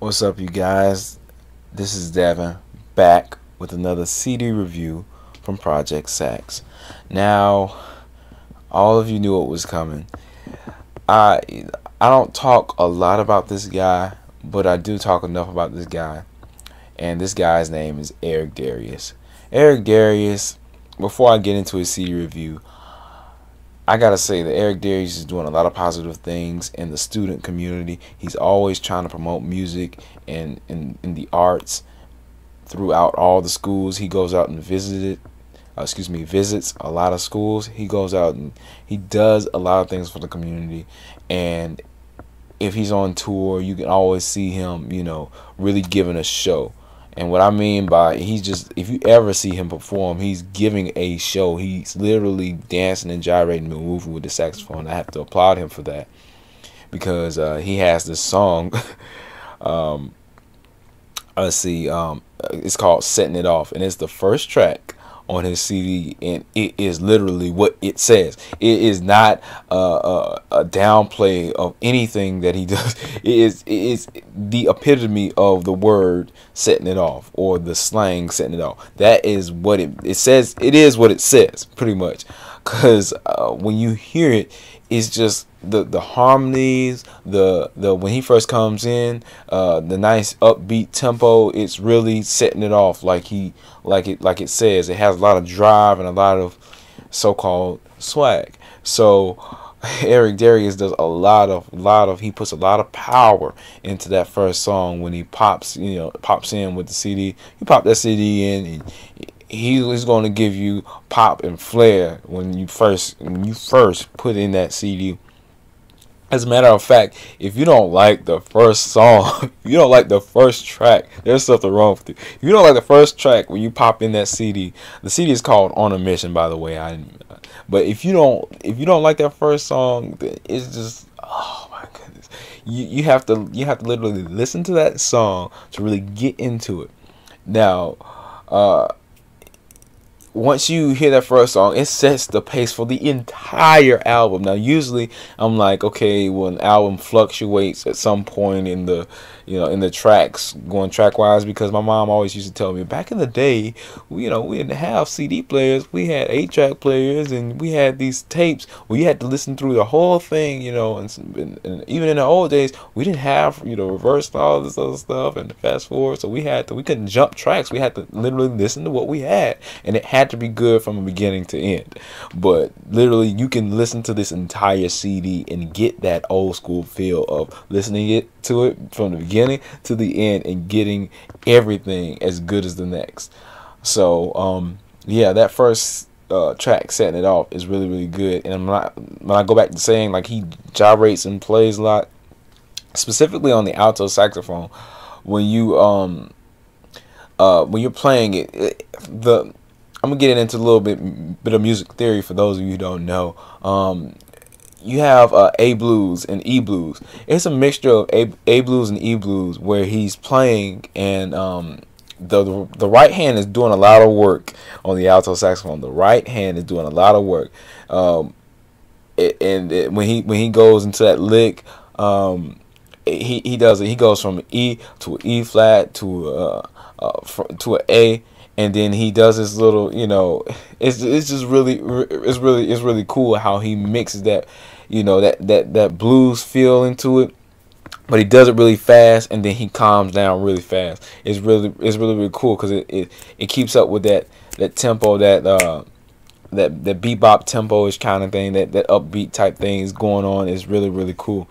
What's up, you guys? This is Devin back with another CD review from Project Sax. Now, all of you knew what was coming. I don't talk a lot about this guy, but I do talk enough about this guy. And this guy's name is Eric Darius. Eric Darius, before I get into his CD review, I gotta say that Eric Darius is doing a lot of positive things in the student community. He's always trying to promote music and in the arts throughout all the schools. He goes out and visits a lot of schools. He goes out and he does a lot of things for the community. And if he's on tour, you can always see him, really giving a show. And what I mean by if you ever see him perform, he's giving a show. He's literally dancing and gyrating and moving with the saxophone. I have to applaud him for that, because he has this song. It's called "Setting It Off," and it's the first track on his CD, and it is literally what it says. It is not a downplay of anything that he does. It is the epitome of the word "setting it off," or the slang "setting it off." That is what it says. It is what it says, pretty much. Because when you hear it, it's just the harmonies, the when he first comes in, the nice upbeat tempo. It's really setting it off like it says. It has a lot of drive and a lot of so-called swag. So Eric Darius does he puts a lot of power into that first song when he pops in with the CD. You pop that CD in, and he's going to give you pop and flair when you first put in that CD. As a matter of fact, if you don't like the first song, if you don't like the first track, there's something wrong with you. If you don't like the first track when you pop in that CD, the CD is called "On a Mission," by the way. But if you don't like that first song, it's just, oh my goodness. You have to literally listen to that song to really get into it. Now, once you hear that first song, it sets the pace for the entire album. Now, usually I'm like, okay, when an album fluctuates at some point in the tracks, going track wise, because my mom always used to tell me back in the day, we didn't have CD players. We had 8-track players, and we had these tapes where you had to listen through the whole thing, and even in the old days, we didn't have, reverse all this other stuff and fast forward. So we couldn't jump tracks. We had to literally listen to what we had, and it had to be good from the beginning to end. But literally, you can listen to this entire CD and get that old school feel of listening to it from the beginning to the end and getting everything as good as the next. So that first track, "Setting It Off," is really, really good. And when I go back to saying, like, he gyrates and plays a lot, specifically on the alto saxophone. When you're playing it, I'm gonna get into a little bit of music theory for those of you who don't know. You have A blues and E blues. It's a mixture of A blues and E blues, where he's playing, and the right hand is doing a lot of work on the alto saxophone. The right hand is doing a lot of work, when he goes into that lick, he does it. He goes from E to an E flat to an A. And then he does this little, it's just really cool how he mixes that, that blues feel into it, but he does it really fast, and then he calms down really fast. It's really cool, because it keeps up with that tempo, that bebop tempo-ish kind of thing, that upbeat type thing is going on. Is really, really cool.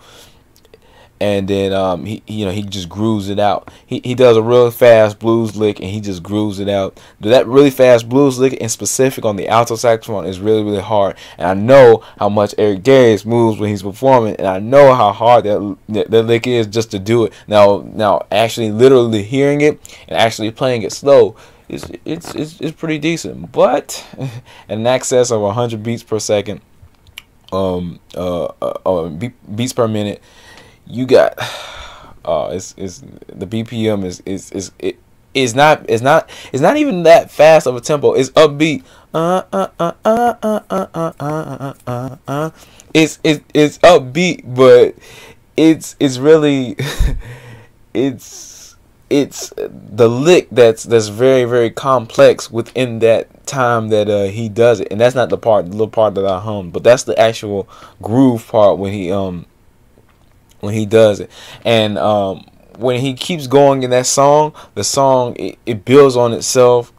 And then he just grooves it out. He does a real fast blues lick, and he just grooves it out. That really fast blues lick, in specific on the alto saxophone, is really, really hard. And I know how much Eric Darius moves when he's performing, and I know how hard that lick is just to do it. Now actually literally hearing it and actually playing it slow, it's pretty decent. But in excess of 100 beats per second, beats per minute, you got it's the BPM is not even that fast of a tempo. It's upbeat. It's upbeat, but it's really it's the lick that's very, very complex within that time that he does it, and that's not the little part that I hummed, but that's the actual groove part when he does it. And when he keeps going in that song, the song it builds on itself.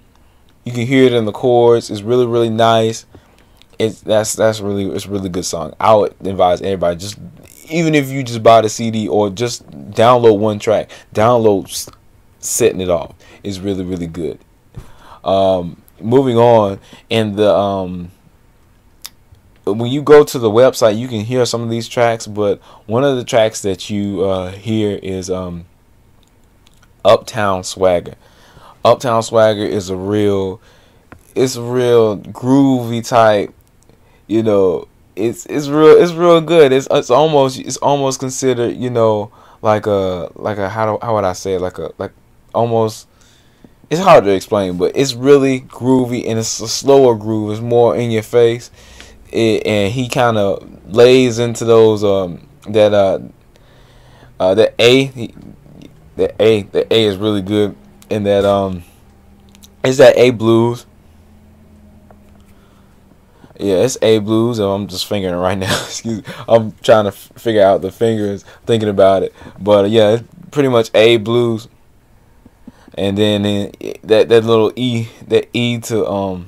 You can hear it in the chords. It's really, really nice. It's really good song. I would advise everybody, just even if you just buy the CD or just download one track, download Setting It Off. It's really, really good. Moving on, and the when you go to the website, you can hear some of these tracks, but one of the tracks that you hear is Uptown Swagger. Uptown Swagger is a real groovy type. You know, it's real good. It's almost considered, you know, like a how would I say it? like almost, it's hard to explain, but it's really groovy, and it's a slower groove. It's more in your face. And he kind of lays into those the A is really good in that it's that A blues. Yeah, it's A blues. I'm just fingering it right now. Excuse me. I'm trying to figure out the fingers, thinking about it. But yeah, it's pretty much A blues. And then that little E, that E to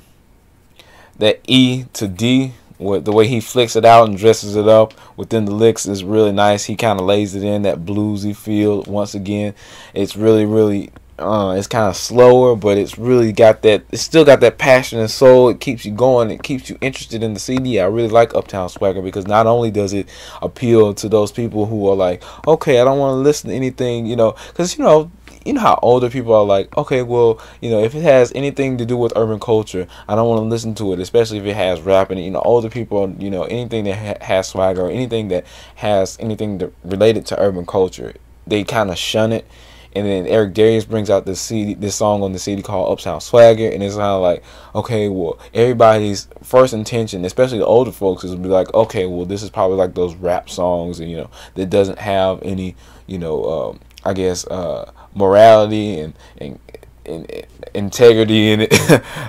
D, the way he flicks it out and dresses it up within the licks is really nice. He kind of lays it in that bluesy feel once again. It's really, really it's kind of slower, but it's really got that. It's still got that passion and soul. It keeps you going. It keeps you interested in the CD. I really like Uptown Swagger because not only does it appeal to those people who are like, okay, I don't want to listen to anything, you know, because you know how older people are like, okay, well, you know, if it has anything to do with urban culture, I don't want to listen to it, especially if it has rap in it. You know, older people, you know, anything that has swagger or anything that has anything related to urban culture, they kind of shun it. And then Eric Darius brings out this song on the CD called Uptown Swagger, and it's kind of like, okay, well, everybody's first intention, especially the older folks, is to be like, okay, well, this is probably like those rap songs, and you know, that doesn't have any, you know, I guess morality and integrity in it.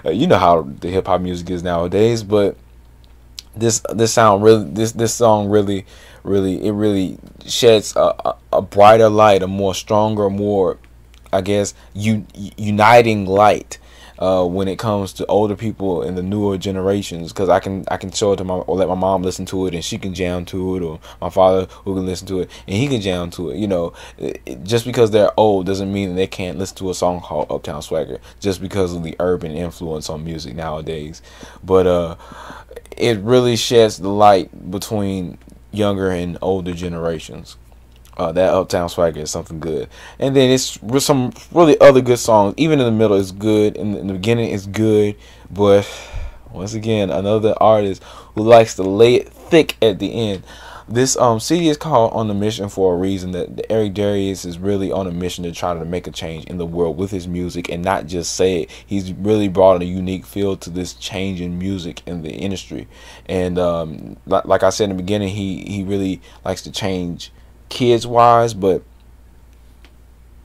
You know how the hip hop music is nowadays, but this song really sheds a brighter light, a more stronger, more, I guess, uniting light when it comes to older people and the newer generations, because I can show it to or let my mom listen to it and she can jam to it, or my father who can listen to it and he can jam to it. You know, just because they're old doesn't mean that they can't listen to a song called Uptown Swagger just because of the urban influence on music nowadays. But it really sheds the light between younger and older generations. That Uptown Swagger is something good. And then it's some really other good songs. Even in the middle is good, in the beginning is good, but once again, another artist who likes to lay it thick at the end. This CD is called On the Mission for a reason. That Eric Darius is really on a mission to try to make a change in the world with his music, and not just say it. He's really brought a unique feel to this change in music in the industry. And like I said in the beginning, he really likes to change kids wise, but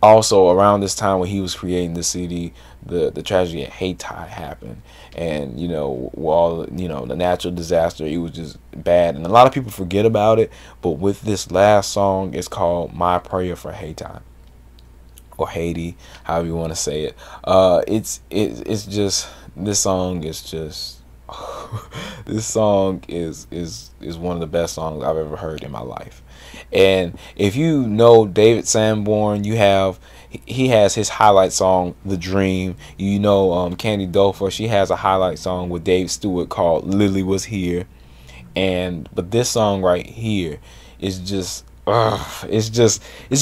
also around this time when he was creating the CD, the tragedy at Haiti happened, and you know, while you know the natural disaster, it was just bad, and a lot of people forget about it. But with this last song, it's called My Prayer for Haiti, or Haiti, however you want to say it. It's just, this song is just this song is one of the best songs I've ever heard in my life. And if you know David Sanborn, he has his highlight song, The Dream. You know, Candy Dofer, she has a highlight song with Dave Stewart called Lily Was Here. But this song right here is just, it's just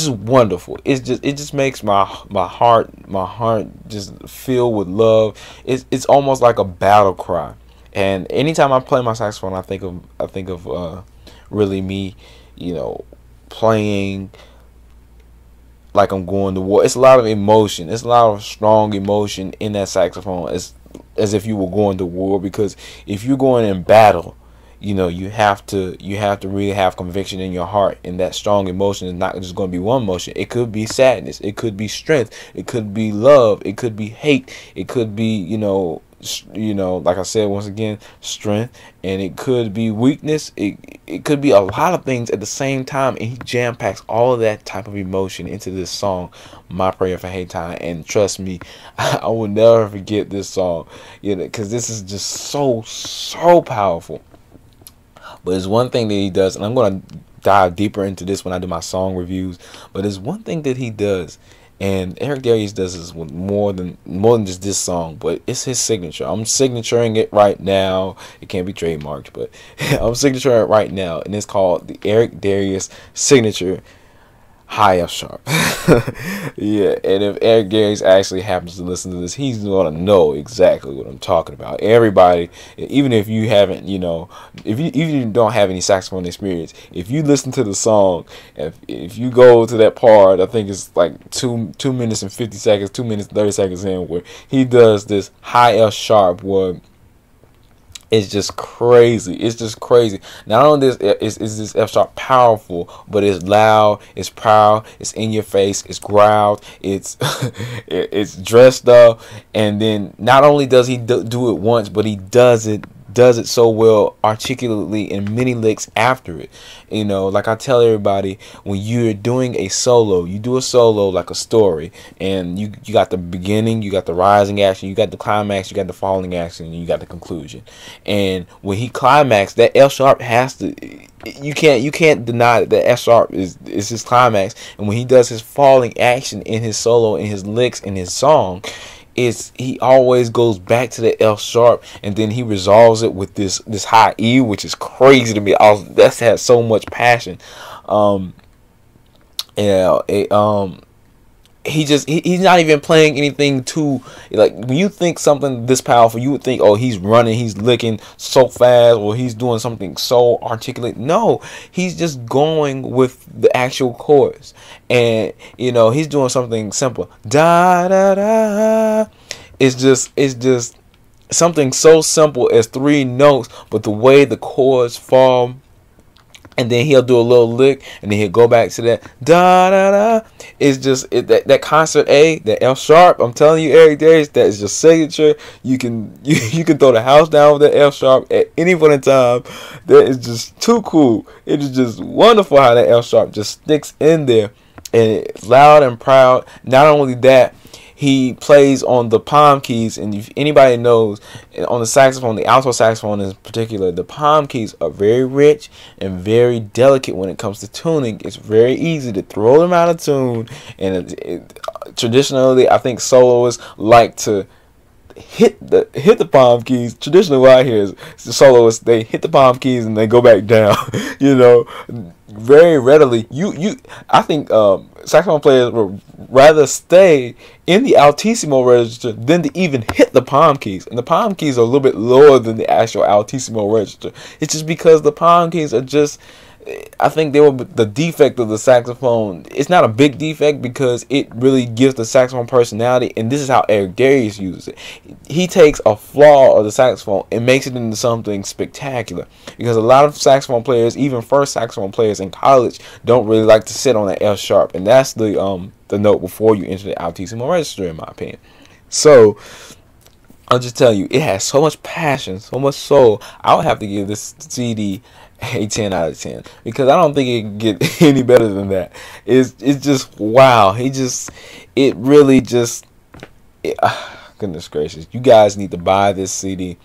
wonderful. It just makes my heart just fill with love. It's almost like a battle cry. And anytime I play my saxophone, I think of really me, you know, playing like I'm going to war. It's a lot of emotion. It's a lot of strong emotion in that saxophone, as if you were going to war. Because if you're going in battle, you know, you have to really have conviction in your heart, and that strong emotion is not just going to be one emotion. It could be sadness, it could be strength, it could be love, it could be hate, it could be, like I said, once again, strength, and it could be weakness. It could be a lot of things at the same time, and he jam packs all of that type of emotion into this song, My Prayer for Hate Time. And trust me, I will never forget this song, because this is just so powerful. But there's one thing that he does, and I'm going to dive deeper into this when I do my song reviews, but there's one thing that he does, and Eric Darius does this with more than just this song, but it's his signature. I'm signaturing it right now. It can't be trademarked, but I'm signaturing it right now, and it's called the Eric Darius signature high F sharp. Yeah, and if Eric Darius actually happens to listen to this, he's gonna know exactly what I'm talking about. Everybody, even if you haven't, if you don't have any saxophone experience, if you listen to the song, if you go to that part, I think it's like 2 minutes and 50 seconds, 2 minutes and 30 seconds in, where he does this high F sharp where it's just crazy. It's just crazy. Not only is this F sharp powerful, but it's loud, it's proud, it's in your face, it's growled, it's it's dressed up, and then not only does he do it once, but he does it so well articulately in many licks after it. Like I tell everybody, when you're doing a solo, you do a solo like a story, and you got the beginning, you got the rising action, you got the climax, you got the falling action, and you got the conclusion. And when he climax, that F sharp has to, you can't deny that F sharp is his climax. And when he does his falling action in his solo, in his licks, in his song, he always goes back to the F sharp, and then he resolves it with this high E, which is crazy to me. That's had so much passion. He's not even playing anything too, like, when you think something this powerful, you would think, oh, he's running, he's licking so fast, or he's doing something so articulate. No, he's just going with the actual chords, and he's doing something simple. Da da da. It's just something so simple as 3 notes, but the way the chords fall. And then he'll do a little lick, and then he'll go back to that da da da. It's just that concert A, that F sharp. I'm telling you, Eric Darius, that is your signature. You can throw the house down with that F sharp at any point in time. That is just too cool. It is just wonderful how that F sharp just sticks in there, and it's loud and proud. Not only that, he plays on the palm keys, and if anybody knows, on the saxophone, the alto saxophone in particular, the palm keys are very rich and very delicate when it comes to tuning. It's very easy to throw them out of tune, and traditionally, I think soloists like to hit the palm keys. Traditionally, what I hear is the soloists, they hit the palm keys and they go back down. Very readily. I think saxophone players would rather stay in the altissimo register than to even hit the palm keys. And the palm keys are a little bit lower than the actual altissimo register. It's just because the palm keys are just, I think they were the defect of the saxophone. It's not a big defect because it really gives the saxophone personality, and this is how Eric Darius uses it. He takes a flaw of the saxophone and makes it into something spectacular, because a lot of saxophone players, even first saxophone players in college, don't really like to sit on that F sharp, and that's the note before you enter the altissimo register, in my opinion. So I'll just tell you, it has so much passion, so much soul. I would have to give this CD a 10 out of 10, because I don't think it can get any better than that. It's just wow. Goodness gracious, you guys need to buy this CD.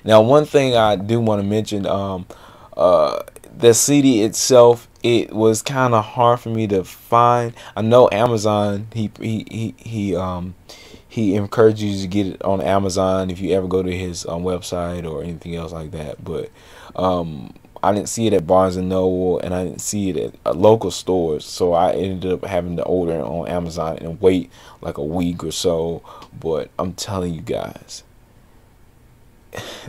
Now, one thing I do want to mention, the CD itself, it was kind of hard for me to find. I know Amazon, he encourages you to get it on Amazon if you ever go to his website or anything else like that, but I didn't see it at Barnes & Noble, and I didn't see it at local stores, so I ended up having to order it on Amazon and wait like a week or so. But I'm telling you guys,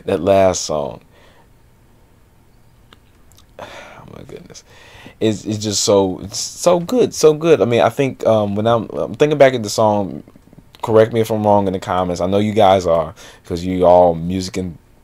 that last song, oh my goodness, it's just so good. I mean, I think when I'm thinking back at the song, correct me if I'm wrong in the comments. I know you guys are, because you all music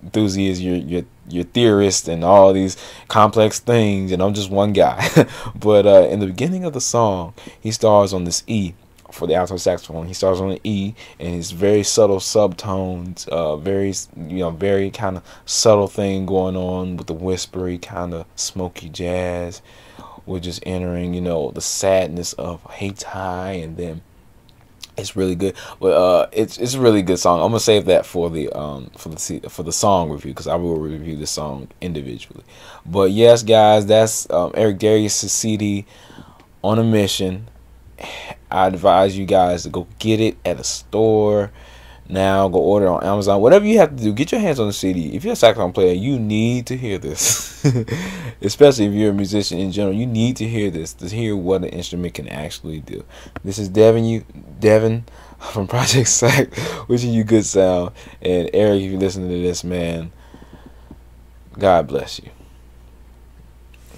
enthusiasts, your theorists, and all these complex things, and I'm just one guy. But in the beginning of the song, he starts on this E for the alto saxophone. He starts on an E, and it's very subtle subtones, very kind of subtle thing going on with the whispery kind of smoky jazz. We're just entering, the sadness of Haiti, and then it's really good. But it's a really good song. I'm gonna save that for the song review, because I will review the song individually. But yes, guys, that's Eric Darius' CD, On a Mission. I advise you guys to go get it at a store now. Go order it on Amazon. Whatever you have to do, get your hands on the CD. If you're a saxophone player, you need to hear this. Especially if you're a musician in general, you need to hear this, to hear what an instrument can actually do. This is Devin from Project Sax, wishing you good sound. And Eric, if you're listening to this, man, God bless you.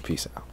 Peace out.